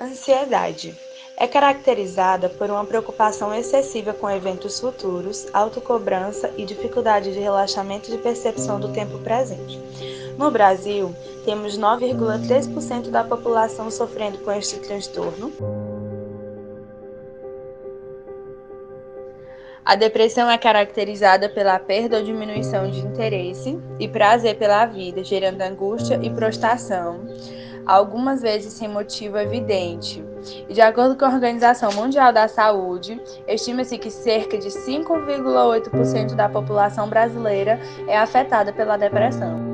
Ansiedade. É caracterizada por uma preocupação excessiva com eventos futuros, autocobrança e dificuldade de relaxamento de percepção do tempo presente. No Brasil, temos 9,3% da população sofrendo com este transtorno. A depressão é caracterizada pela perda ou diminuição de interesse e prazer pela vida, gerando angústia e prostração, algumas vezes sem motivo evidente. E de acordo com a Organização Mundial da Saúde, estima-se que cerca de 5,8% da população brasileira é afetada pela depressão.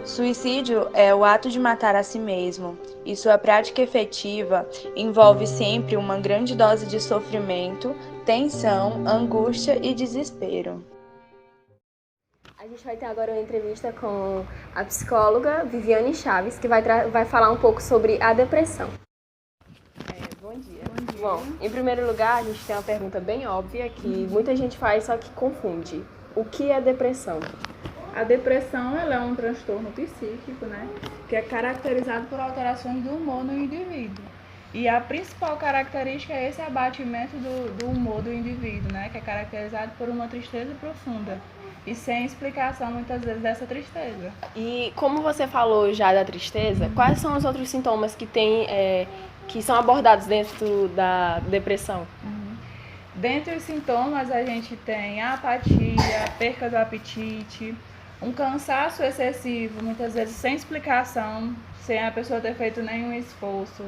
Suicídio é o ato de matar a si mesmo, e sua prática efetiva envolve sempre uma grande dose de sofrimento, tensão, angústia e desespero. A gente vai ter agora uma entrevista com a psicóloga Viviane Chaves, que vai falar um pouco sobre a depressão. Bom dia. Bom, em primeiro lugar, a gente tem uma pergunta bem óbvia que muita gente faz, só que confunde. O que é depressão? A depressão ela é um transtorno psíquico, né, que é caracterizado por alterações do humor no indivíduo. E a principal característica é esse abatimento do humor do indivíduo, né, que é caracterizado por uma tristeza profunda e sem explicação muitas vezes dessa tristeza. E como você falou já da tristeza, quais são os outros sintomas que são abordados dentro da depressão? Dentre os sintomas a gente tem a apatia, a perca do apetite, um cansaço excessivo, muitas vezes sem explicação, sem a pessoa ter feito nenhum esforço,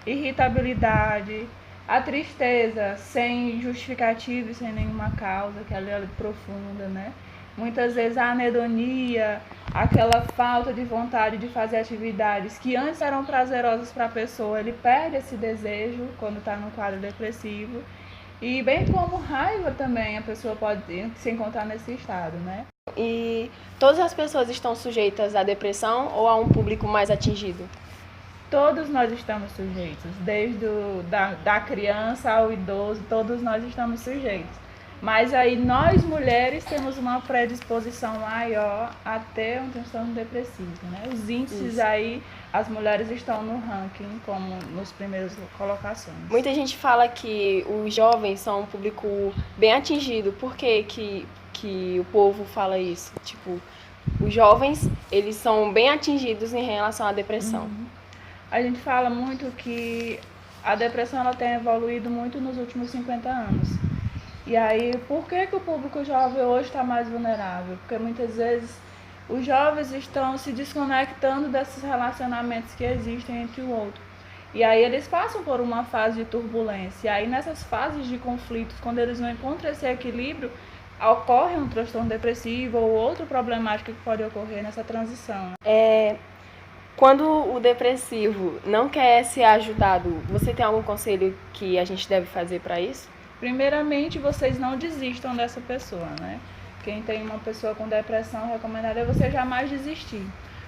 irritabilidade, a tristeza sem justificativa e sem nenhuma causa, que é profunda, né? Muitas vezes a anedonia, aquela falta de vontade de fazer atividades que antes eram prazerosas para a pessoa, ele perde esse desejo quando está no quadro depressivo. E bem como raiva também, a pessoa pode se encontrar nesse estado, né? E todas as pessoas estão sujeitas à depressão ou a um público mais atingido? Todos nós estamos sujeitos, desde da criança ao idoso, todos nós estamos sujeitos. Mas aí nós mulheres temos uma predisposição maior a ter um transtorno depressivo, né? Os índices aí, as mulheres estão no ranking como nos primeiros colocações. Muita gente fala que os jovens são um público bem atingido. Por que o povo fala isso? Tipo, os jovens, eles são bem atingidos em relação à depressão. A gente fala muito que a depressão ela tem evoluído muito nos últimos 50 anos. E aí, por que o público jovem hoje está mais vulnerável? Porque muitas vezes os jovens estão se desconectando desses relacionamentos que existem entre o outro. E aí eles passam por uma fase de turbulência. E aí nessas fases de conflitos, quando eles não encontram esse equilíbrio, ocorre um transtorno depressivo ou outra problemática que pode ocorrer nessa transição. Quando o depressivo não quer ser ajudado, você tem algum conselho que a gente deve fazer para isso? Primeiramente, vocês não desistam dessa pessoa, né? Quem tem uma pessoa com depressão, recomendado é você jamais desistir.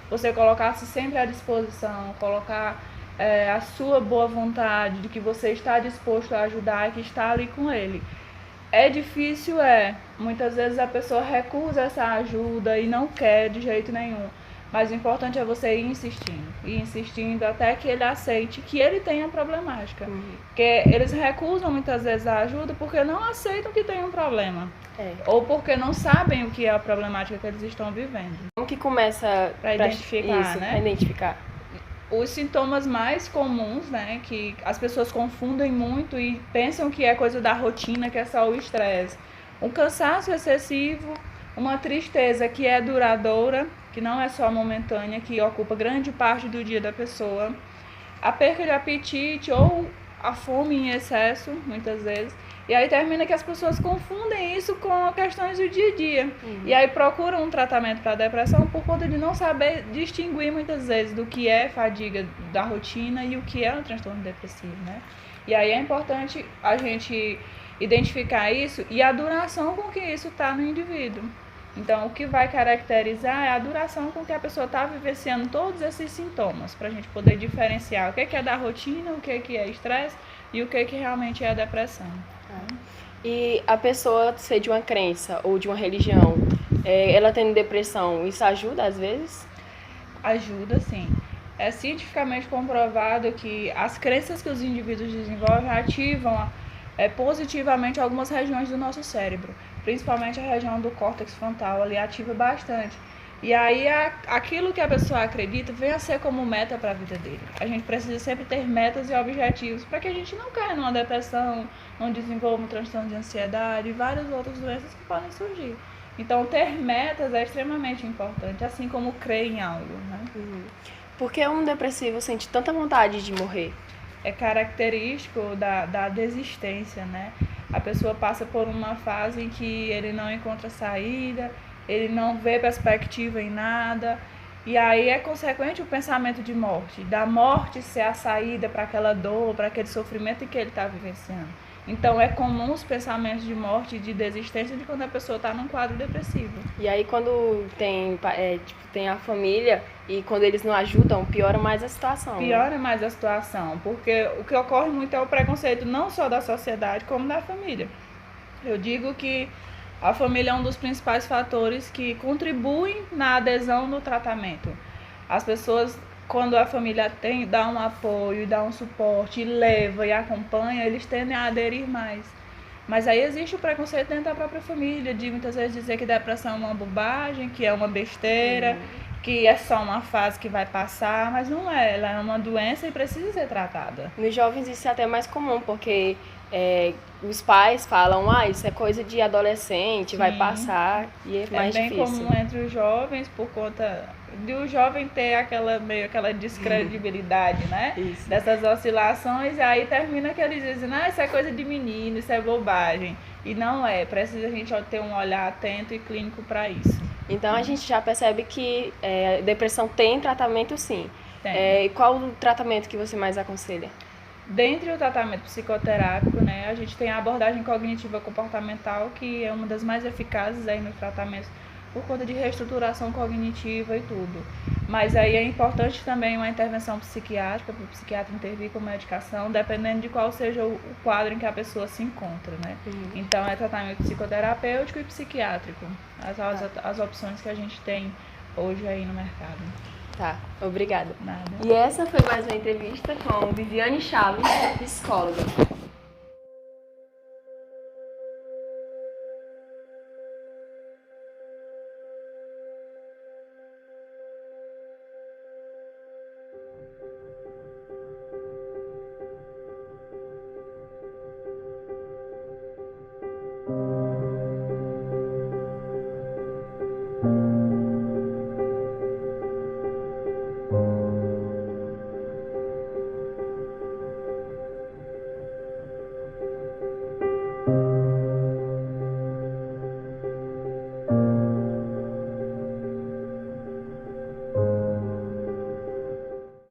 Você colocar-se sempre à disposição, colocar a sua boa vontade de que você está disposto a ajudar e que está ali com ele. É difícil, muitas vezes a pessoa recusa essa ajuda e não quer de jeito nenhum. Mas o importante é você ir insistindo até que ele aceite que ele tem a problemática. Porque eles recusam muitas vezes a ajuda porque não aceitam que tem um problema. Ou porque não sabem o que é a problemática que eles estão vivendo. Como que começa para identificar, isso, né? Para identificar. Os sintomas mais comuns, né, que as pessoas confundem muito e pensam que é coisa da rotina, que é só o estresse. Um cansaço excessivo, uma tristeza que é duradoura, que não é só momentânea, que ocupa grande parte do dia da pessoa, a perca de apetite ou a fome em excesso, muitas vezes, e aí termina que as pessoas confundem isso com questões do dia a dia, e aí procuram um tratamento para a depressão por conta de não saber distinguir muitas vezes do que é fadiga da rotina e o que é um transtorno depressivo, né? E aí é importante a gente identificar isso e a duração com que isso está no indivíduo. Então, o que vai caracterizar é a duração com que a pessoa está vivenciando todos esses sintomas, para a gente poder diferenciar o que é da rotina, o que é estresse e o que realmente é a depressão. E a pessoa ser de uma crença ou de uma religião, ela tendo depressão, isso ajuda às vezes? ajuda sim. É cientificamente comprovado que as crenças que os indivíduos desenvolvem ativam positivamente algumas regiões do nosso cérebro, principalmente a região do córtex frontal, ali ativa bastante. E aí aquilo que a pessoa acredita vem a ser como meta para a vida dele. A gente precisa sempre ter metas e objetivos para que a gente não caia numa depressão, não desenvolva um transtorno de ansiedade e várias outras doenças que podem surgir. Então ter metas é extremamente importante, assim como crer em algo, né? Por que um depressivo sente tanta vontade de morrer? É característico da desistência, né? A pessoa passa por uma fase em que ele não encontra saída, ele não vê perspectiva em nada, e aí é consequente o pensamento de morte, da morte ser a saída para aquela dor, para aquele sofrimento que ele está vivenciando. Então é comum os pensamentos de morte e de desistência de quando a pessoa está num quadro depressivo. E aí quando tem a família e quando eles não ajudam, piora mais a situação. Piora mais a situação, porque o que ocorre muito é o preconceito não só da sociedade, como da família. Eu digo que a família é um dos principais fatores que contribuem na adesão no tratamento. As pessoas, quando a família dá um apoio, dá um suporte, leva e acompanha, eles tendem a aderir mais. Mas aí existe o preconceito dentro da própria família, de muitas vezes dizer que depressão é uma bobagem, que é uma besteira, que é só uma fase que vai passar, mas não é, ela é uma doença e precisa ser tratada. Nos jovens isso é até mais comum, porque os pais falam, isso é coisa de adolescente, sim, vai passar, e é mais difícil. É bem comum entre os jovens, por conta de o jovem ter aquela descredibilidade, né? Isso. Dessas oscilações, e aí termina que eles dizem, isso é coisa de menino, isso é bobagem. E não é, precisa a gente ter um olhar atento e clínico para isso. Então a gente já percebe que depressão tem tratamento sim. Tem. Qual o tratamento que você mais aconselha? Dentre o tratamento psicoterápico, né, a gente tem a abordagem cognitiva comportamental, que é uma das mais eficazes aí no tratamento por conta de reestruturação cognitiva e tudo. Mas aí é importante também uma intervenção psiquiátrica, para o psiquiatra intervir com medicação, dependendo de qual seja o quadro em que a pessoa se encontra, né? Então é tratamento psicoterapêutico e psiquiátrico, as opções que a gente tem hoje aí no mercado. Tá, obrigada. Nada. E essa foi mais uma entrevista com Viviane Chaves, psicóloga.